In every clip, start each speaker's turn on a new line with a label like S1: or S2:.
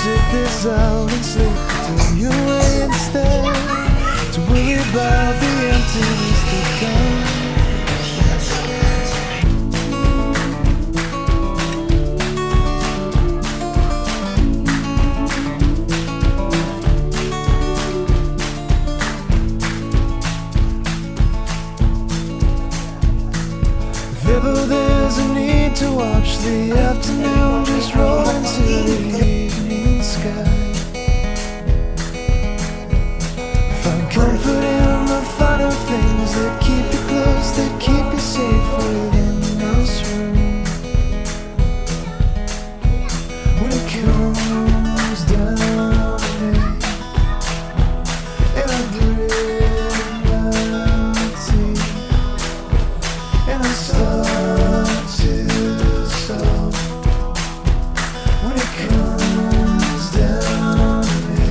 S1: sit this out and sleep till you're away instead. To worry about the emptiness that comes. If ever there's a need to watch the afternoon just roll into the evening sky, find comfort in the finer things that keep you close, that keep you safe within this room. When it comes down to me, and I grit my teeth, and I start to stop. When it comes down to me,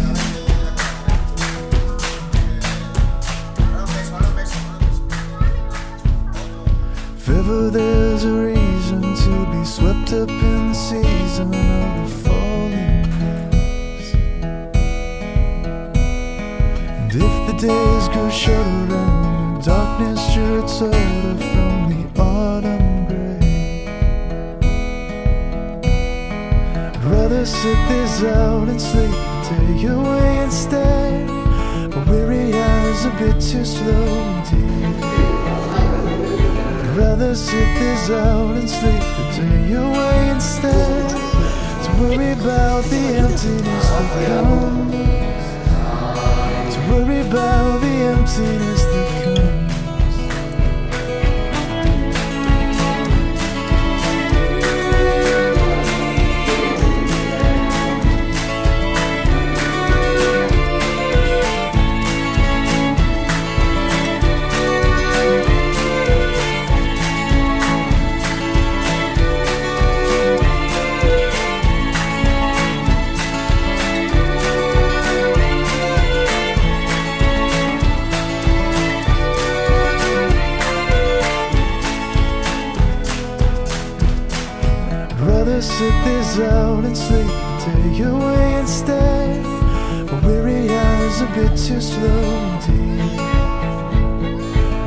S1: if ever there's a reason to be swept up in the season of the falling leaves, and if the days grow shorter and the darkness drifts older from the autumn gray, I'd rather sit this out and sleep till you're away instead. My weary eyes a bit too slow indeed. I'd rather sit this out and sleep till you're away instead. To worry about the emptiness that comes. To worry about the emptiness that comes. Rather sit this out and sleep till you're away instead. My weary eyes a bit too slow indeed.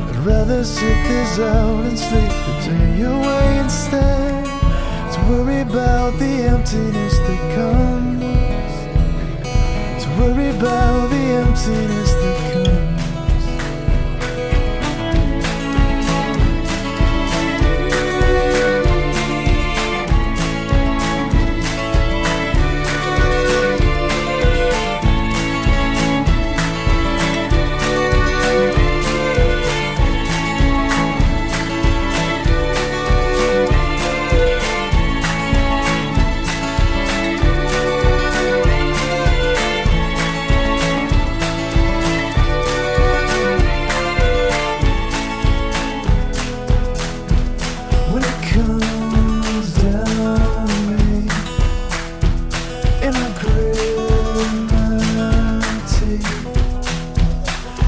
S1: I'd rather sit this out and sleep till you're away instead. To worry about the emptiness that comes. To worry about the emptiness that comes. When it comes down to me, and I grit my teeth,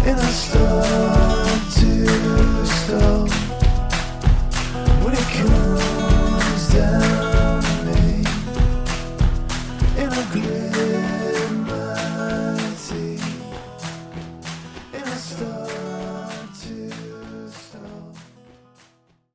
S1: and I start to stop. When it comes down to me, and I grit